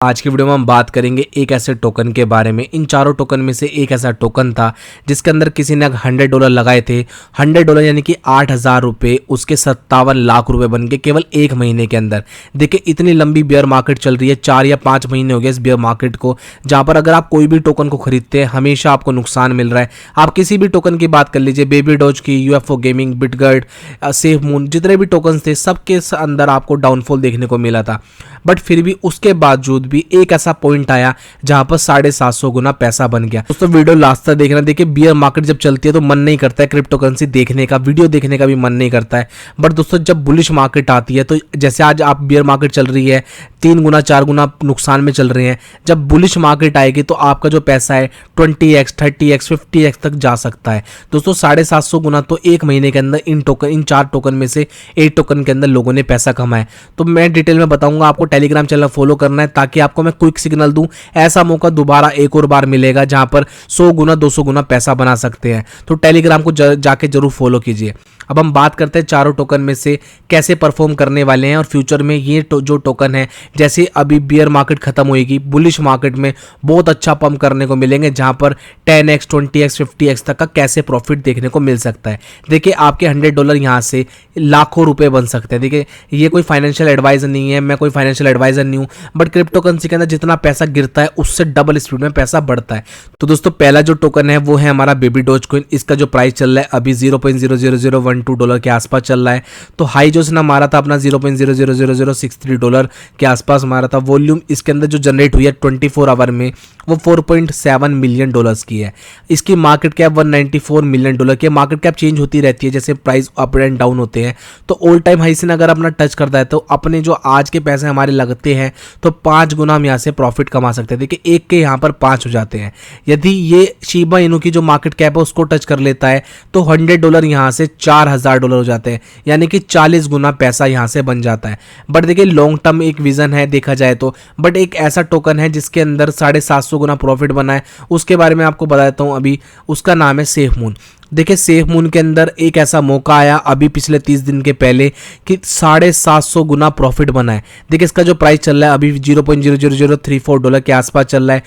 आज की वीडियो में हम बात करेंगे एक ऐसे टोकन के बारे में। इन चारों टोकन में से एक ऐसा टोकन था जिसके अंदर किसी ने $100 लगाए थे। $100 यानी कि 8,000 रुपये, उसके 57 लाख रुपए बन गए केवल एक महीने के अंदर। देखिए इतनी लंबी बियर मार्केट चल रही है, 4 या 5 महीने हो गए इस बियर मार्केट को, जहां पर अगर आप कोई भी टोकन को खरीदते हैं हमेशा आपको नुकसान मिल रहा है। आप किसी भी टोकन की बात कर लीजिए, बेबी डॉज की, यूएफओ गेमिंग, बिटगर्ड, सेफ मून, जितने भी टोकन थे सबके अंदर आपको डाउनफॉल देखने को मिला था। बट फिर भी उसके बावजूद भी एक ऐसा पॉइंट आया जहां पर 750 गुना पैसा बन गया। दोस्तों वीडियो लास्ट तक देखना। देखिए बियर मार्केट जब चलती है तो मन नहीं करता है क्रिप्टो करेंसी देखने का, वीडियो देखने का भी मन नहीं करता है। बट दोस्तों जब बुलिश मार्केट आती है तो जैसे आज आप बियर मार्केट चल रही है 3 गुना 4 गुना नुकसान में चल रहे हैं, जब बुलिश मार्केट आएगी तो आपका जो पैसा है 20x 30x 50x तक जा सकता है। दोस्तों 750 गुना तो एक महीने के अंदर इन 4 टोकन में से एक टोकन के अंदर लोगों ने पैसा कमाया। तो मैं डिटेल में बताऊंगा, आपको टेलीग्राम चैनल फॉलो करना है ताकि आपको मैं क्विक सिग्नल दूं। ऐसा मौका दोबारा एक और बार मिलेगा जहां पर 100 गुना 200 गुना पैसा बना सकते हैं। तो टेलीग्राम को जाके जरूर फॉलो कीजिए। अब हम बात करते हैं चारों टोकन में से कैसे परफॉर्म करने वाले हैं और फ्यूचर में ये जो टोकन है, जैसे अभी बियर मार्केट खत्म होएगी, बुलिश मार्केट में बहुत अच्छा पंप करने को मिलेंगे जहां पर 10x 20x 50x तक का कैसे प्रॉफिट देखने को मिल सकता है। देखिए आपके $100 यहां से लाखों रुपए बन सकते हैं। देखिए ये कोई फाइनेंशियल एडवाइजर नहीं है, मैं कोई फाइनेंशियल एडवाइजर नहीं हूं, बट क्रिप्टो करेंसी के अंदर जितना पैसा गिरता है उससे डबल स्पीड में पैसा बढ़ता है। तो दोस्तों पहला जो टोकन है वो है हमारा बेबी डॉज कॉइन। इसका जो प्राइस चल रहा है अभी $0.00012 के आसपास चल रहा है। तो हाई जो इसने मारा था अपना $0.00063 के आसपास मारा था। वॉल्यूम इसके अंदर जो जनरेट हुई है 24 आवर में वो $4.7 मिलियन की है। इसकी मार्केट कैप $194 मिलियन की है। मार्केट कैप चेंज होती रहती है जैसे प्राइस अप एंड डाउन होते हैं। तो ऑल टाइम हाई से अगर अपना टच करता है तो अपने जो आज के पैसे हमारे लगते हैं तो 5 गुना हम यहाँ से प्रॉफिट कमा सकते हैं। देखिए एक के यहाँ पर 5 हो जाते हैं। यदि ये शिबा इनू की जो मार्केट कैप है उसको टच कर लेता है तो $100 यहाँ से $4,000 हो जाते हैं, यानी कि 40 गुना पैसा यहाँ से बन जाता है। बट देखिए लॉन्ग टर्म एक विजन है देखा जाए तो, बट एक ऐसा टोकन है जिसके अंदर 750 गुना प्रॉफिट बना है, उसके बारे में आपको बताता हूँ अभी। उसका नाम है सेफ मून। देखिए सेफ मून के अंदर एक ऐसा मौका आया अभी पिछले 30 दिन के पहले कि 750 गुना प्रॉफिट बना है। देखिए इसका जो प्राइस चल रहा है अभी $0.00034 के आसपास चल रहा है।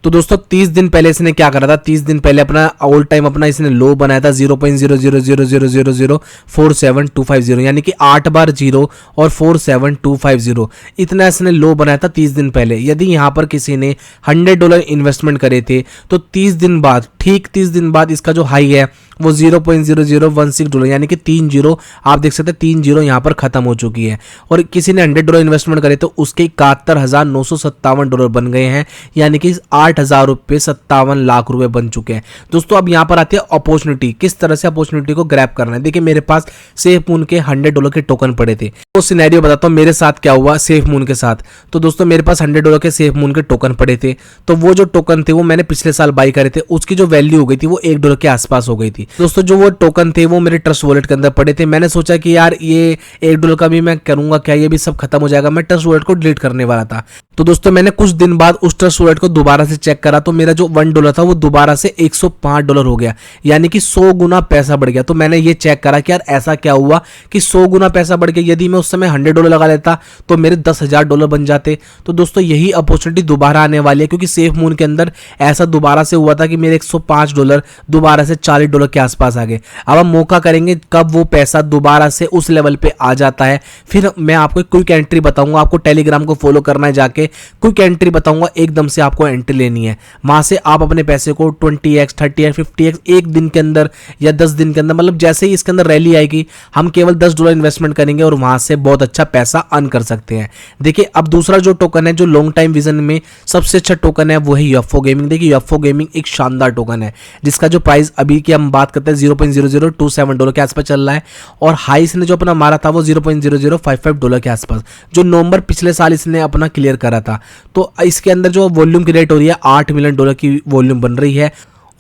तो दोस्तों 30 दिन पहले इसने क्या करा था, 30 दिन पहले अपना ऑल टाइम अपना इसने लो बनाया था 0.0000047,250, यानी कि 8 बार 0 और 47,250 इतना इसने लो बनाया था 30 दिन पहले। यदि यहाँ पर किसी ने $100 इन्वेस्टमेंट करे थे तो 30 दिन बाद, ठीक 30 दिन बाद इसका जो हाई है वो $0.0016 यानी कि 3 जीरो, आप देख सकते हैं 3 जीरो यहाँ पर खत्म हो चुकी है। और किसी ने $100 इन्वेस्टमेंट करे तो उसके $71,957 बन गए हैं, यानी कि 8,000 रुपये 57 लाख रुपए बन चुके हैं। दोस्तों अब यहाँ पर आती है अपॉर्चुनिटी, किस तरह से अपॉर्चुनिटी को ग्रैब करना है। देखिए मेरे पास सेफ मून के $100 के टोकन पड़े थे। वो सिनेरियो बताता हूँ मेरे साथ क्या हुआ सेफ मून के साथ। तो दोस्तों मेरे पास $100 के सेफ मून के टोकन पड़े थे। तो वो जो टोकन थे वो मैंने पिछले साल बाई करे थे, उसकी जो वैल्यू हो गई थी वो $1 के आसपास हो गई थी। दोस्तों जो वो टोकन थे वो मेरे ट्रस्ट वॉलेट के अंदर पड़े थे। मैंने सोचा कि यार ये $1 का भी मैं करूंगा क्या, ये भी सब खत्म हो जाएगा। मैं ट्रस्ट वॉलेट को डिलीट करने वाला था। तो दोस्तों मैंने कुछ दिन बाद उस ट्रस्ट वॉलेट को दोबारा से चेक करा तो मेरा जो $1 था वो दोबारा से $105 हो गया, यानी कि 100 गुना पैसा बढ़ गया। तो मैंने ये चेक करा कि यार ऐसा क्या हुआ कि 100 गुना पैसा बढ़ गया। यदि मैं उस समय $100 लगा लेता तो मेरे $10,000 बन जाते। तो दोस्तों यही अपॉर्चुनिटी दोबारा आने वाली है, क्योंकि सेफ मून के अंदर ऐसा दोबारा से हुआ था कि मेरे $105 दोबारा से $40 के आसपास आ गए। अब हम मौका करेंगे कब वो पैसा दोबारा से उस लेवल पे आ जाता है, फिर मैं आपको क्विक एंट्री बताऊंगा। आपको टेलीग्राम को फॉलो करना है, जाके क्विक एंट्री बताऊंगा, एकदम से आपको एंट्री लेनी है। वहां से आप अपने पैसे को 20x 30x 50x एक दिन के अंदर या 10 दिन के अंदर, मतलब जैसे ही इसके अंदर रैली आएगी हम केवल $10 इन्वेस्टमेंट करेंगे और वहां से बहुत अच्छा पैसा अर्न कर सकते हैं। देखिए अब दूसरा जो टोकन है जो लॉन्ग टाइम विजन में सबसे अच्छा टोकन है वो है यूएफओ गेमिंग। देखिए यूएफओ गेमिंग एक शानदार टोकन है जिसका जो प्राइस अभी की हम बात करते हैं $0.0027 के आसपास चल रहा है, और हाई इसने जो अपना मारा था वो $0.0055 के आसपास, जो नवंबर पिछले साल इसने अपना क्लियर करा था। तो इसके अंदर जो वॉल्यूम क्रिएट हो रही है $8 मिलियन की वॉल्यूम बन रही है।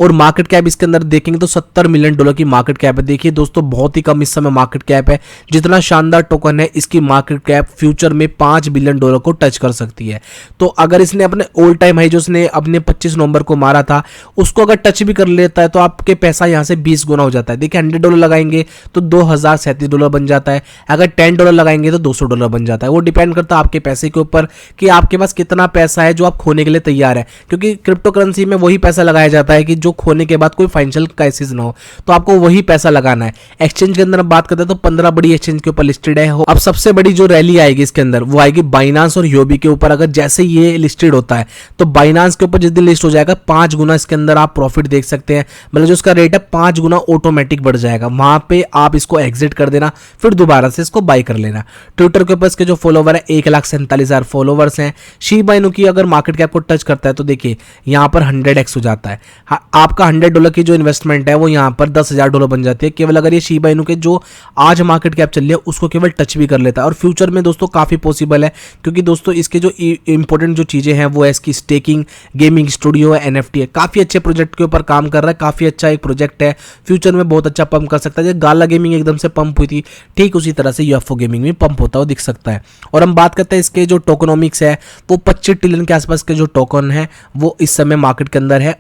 और मार्केट कैप इसके अंदर देखेंगे तो $70 मिलियन की मार्केट कैप है। देखिए दोस्तों बहुत ही कम इस समय मार्केट कैप है। जितना शानदार टोकन है इसकी मार्केट कैप फ्यूचर में $5 बिलियन को टच कर सकती है। तो अगर इसने अपने ऑल टाइम हाई जो इसने अपने 25 नवंबर को मारा था उसको अगर टच भी कर लेता है तो आपके पैसा यहां से 20 गुना हो जाता है। देखिए $100 लगाएंगे तो $2037 बन जाता है, अगर $10 लगाएंगे तो $200 बन जाता है। वो डिपेंड करता है आपके पैसे के ऊपर कि आपके पास कितना पैसा है जो आप खोने के लिए तैयार है, क्योंकि क्रिप्टो करेंसी में वही पैसा लगाया जाता है कि जो खोने के बाद कोई फाइनेंशियल क्राइसिस ना हो, तो आपको वही पैसा लगाना है। एक्सचेंज के अंदर हम बात करते हैं तो 15 बड़ी एक्सचेंज के ऊपर लिस्टेड है। अब सबसे बड़ी जो रैली आएगी इसके अंदर वो आएगी बाइनांस और ह्यूओबी के ऊपर। अगर जैसे ये लिस्टेड होता है तो बाइनांस के ऊपर जिस दिन लिस्ट हो जाएगा 5 गुना इसके अंदर आप प्रॉफिट देख सकते हैं, मतलब जो इसका रेट है 5 गुना ऑटोमेटिक बढ़ जाएगा। वहां पे आप इसको एग्जिट कर देना, फिर दोबारा से इसको बाय कर लेना। ट्विटर के ऊपर इसके जो फॉलोवर है 1,47,000 फॉलोवर्स हैं। शिबा इनू की अगर मार्केट कैप को टच करता है तो देखिए यहाँ पर 100x हो जाता है। आपका $100 की जो इन्वेस्टमेंट है वो यहाँ पर $10,000 बन जाती है, केवल अगर ये शिबा इनू के जो आज मार्केट कैप चल रही है उसको केवल टच भी कर लेता है। और फ्यूचर में दोस्तों काफी पॉसिबल है, क्योंकि दोस्तों इसके जो इंपॉर्टेंट जो चीजें हैं वो है इसकी स्टेकिंग, गेमिंग स्टूडियो है, NFT है। काफी अच्छे प्रोजेक्ट के ऊपर काम कर रहा है, काफी अच्छा एक प्रोजेक्ट है, फ्यूचर में बहुत अच्छा पंप कर सकता है। जैसे गाला गेमिंग एकदम से पंप हुई थी, ठीक उसी तरह से यूएफओ गेमिंग में पंप होता हुआ दिख सकता है। और हम बात करते हैं इसके जो टोकनोमिक्स है वो 25 ट्रिलियन के आसपास के जो टोकन है वो इस समय मार्केट के अंदर है,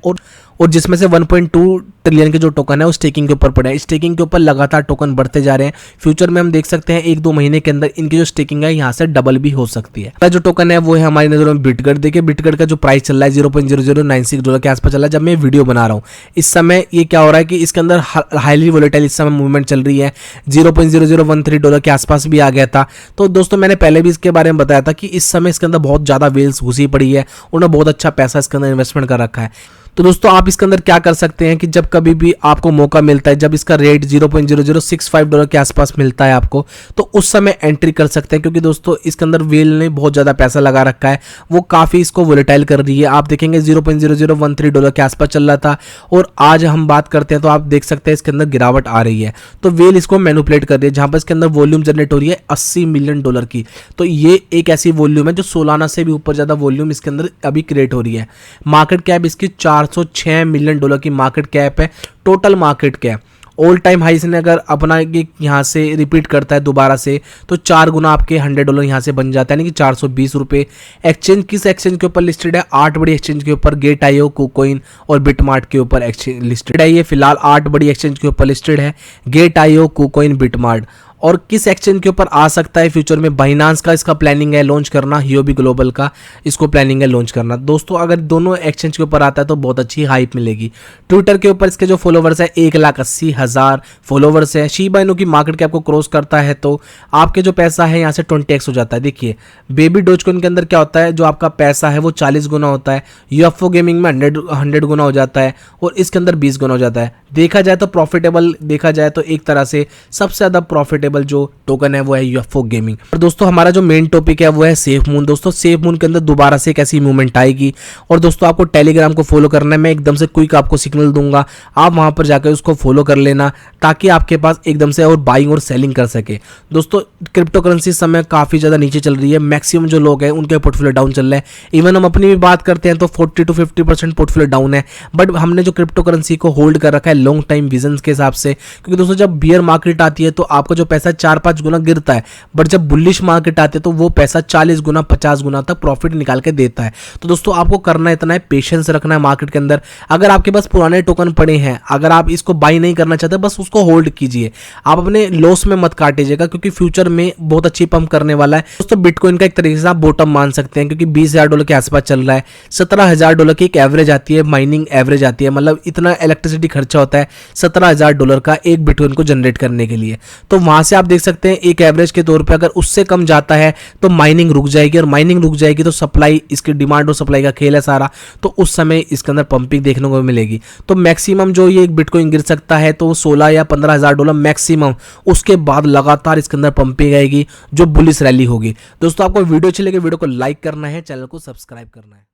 और जिसमें से 1.2 ट्रिलियन के जो टोकन है वो स्टेकिंग के ऊपर पड़े हैं। स्टेकिंग के ऊपर लगातार टोकन बढ़ते जा रहे हैं। फ्यूचर में हम देख सकते हैं 1-2 महीने के अंदर इनकी जो स्टेकिंग है यहाँ से डबल भी हो सकती है। जो टोकन है वो है हमारी नजरों में बिटगट। देखिए बिटगट का जो प्राइस चल रहा है $0.0096 के आसपास चल रहा है जब मैं वीडियो बना रहा हूँ। इस समय ये क्या हो रहा है कि इसके अंदर हाईली वोलेटाइल इस समय मूवमेंट चल रही है, $0.0013 के आसपास भी आ गया था। तो दोस्तों मैंने पहले भी इसके बारे में बताया था कि इस समय इसके अंदर बहुत ज्यादा वेल्स घुसी पड़ी है, उन्होंने बहुत अच्छा पैसा इसके अंदर इन्वेस्टमेंट कर रखा है। तो दोस्तों आप इसके अंदर क्या कर सकते हैं कि जब कभी भी आपको मौका मिलता है, जब इसका रेट $0.0065 के आसपास मिलता है आपको, तो उस समय एंट्री कर सकते हैं, क्योंकि दोस्तों इसके अंदर वेल ने बहुत ज़्यादा पैसा लगा रखा है, वो काफ़ी इसको वोलेटाइल कर रही है। आप देखेंगे $0.0013 के आसपास चल रहा था और आज हम बात करते हैं तो आप देख सकते हैं इसके अंदर गिरावट आ रही है। तो वेल इसको मैनिपुलेट कर रही है, जहाँ पर इसके अंदर वॉल्यूम जनरेट हो रही है $80 मिलियन की। तो ये एक ऐसी वॉल्यूम है जो सोलाना से भी ऊपर ज़्यादा वॉल्यूम इसके अंदर अभी क्रिएट हो रही है। मार्केट कैप इसकी $406 मिलियन की मार्केट कैप है, total market cap. All time high से अगर अपना यहाँ से रिपीट करता है दोबारा से तो 4 गुना आपके $100 यहाँ से बन जाता है, यानी कि $420। एक्सचेंज किस एक्सचेंज के ऊपर लिस्टेड है? 8 बड़ी एक्सचेंज के ऊपर, गेट.io, कुकॉइन और बिटमार्ट के ऊपर एक्सचेंज लिस्टेड है। ये फिलहाल 8 बड़ी एक्सचेंज के ऊपर लिस्टेड है, गेट.io, कुकॉइन, बिटमार्ट। और किस एक्सचेंज के ऊपर आ सकता है फ्यूचर में? बाइनांस का इसका प्लानिंग है लॉन्च करना, ह्यूओबी ग्लोबल का इसको प्लानिंग है लॉन्च करना। दोस्तों अगर दोनों एक्सचेंज के ऊपर आता है तो बहुत अच्छी हाइप मिलेगी। ट्विटर के ऊपर इसके जो फॉलोवर्स है 1,80,000 फॉलोवर्स है। शिबा इनू की मार्केट कैप को क्रॉस करता है तो आपके जो पैसा है यहाँ से 20x हो जाता है। देखिए बेबी डोजकॉइन के अंदर क्या होता है, जो आपका पैसा है वो 40 गुना होता है, यूएफओ गेमिंग में 100 गुना हो जाता है और इसके अंदर 20 गुना हो जाता है। देखा जाए तो प्रॉफिटेबल, देखा जाए तो एक तरह से सबसे ज्यादा प्रॉफिटेबल जो टोकन है वो है यूएफओ गेमिंग। और दोस्तों हमारा जो मेन टॉपिक है वो है सेफ मून। दोस्तों सेफ मून के अंदर दोबारा से एक ऐसी मूवमेंट आएगी और दोस्तों आपको टेलीग्राम को फॉलो करना है, मैं एकदम से क्विक आपको सिग्नल दूंगा, आप वहां पर जाकर उसको फॉलो कर लेना ताकि आपके पास एकदम से और बाइंग और सेलिंग कर सके। दोस्तों क्रिप्टो करेंसी इस समय काफी ज्यादा नीचे चल रही है, मैक्सिमम जो लोग हैं उनके पोर्टफोलियो डाउन चल रहा है। इवन हम अपनी भी बात करते हैं तो 40 to 50% पोर्टफोलियो डाउन है, बट हमने जो क्रिप्टो करेंसी को होल्ड कर रखा है लॉन्ग टाइम विजन के हिसाब से, क्योंकि दोस्तों जब बियर मार्केट आती है तो आपका जो पैसा 4-5 गुना गिरता है, बट जब बुलिश मार्केट आती है तो वो पैसा 40 गुना 50 गुना तक प्रॉफिट निकाल के देता है। तो दोस्तों आपको करना इतना है, पेशेंस रखना है मार्केट के अंदर। अगर आपके पास पुराने टोकन पड़े हैं, अगर आप इसको बाई नहीं करना चाहते बस उसको होल्ड कीजिए, आप अपने लॉस में मत काटिएगा, क्योंकि फ्यूचर में बहुत अच्छी पंप करने वाला है। दोस्तों बिटकॉइन का एक तरीके से आप बॉटम मान सकते हैं, क्योंकि $20,000 के आसपास चल रहा है, $17,000 की एक एवरेज आती है, माइनिंग एवरेज आती है, मतलब इतना इलेक्ट्रिसिटी खर्चा होता है $17,000 का एक बिटकॉइन को जनरेट करने के लिए। तो वहां से आप देख सकते हैं एक एवरेज के तौर पे अगर उससे कम जाता है तो माइनिंग रुक जाएगी, और माइनिंग रुक जाएगी तो सप्लाई, इसकी डिमांड और सप्लाई का खेल है सारा, तो उस समय इसके अंदर पंपिंग देखने को मिलेगी। तो मैक्सिमम जो ये एक बिटकॉइन गिर सकता है तो $16,000 या $15,000 मैक्सिमम, उसके बाद लगातार इसके अंदर पंपिंग आएगी जो बुलिश रैली होगी। दोस्तों आपको वीडियो अच्छी लगे वीडियो को लाइक करना है, चैनल को सब्सक्राइब करना है।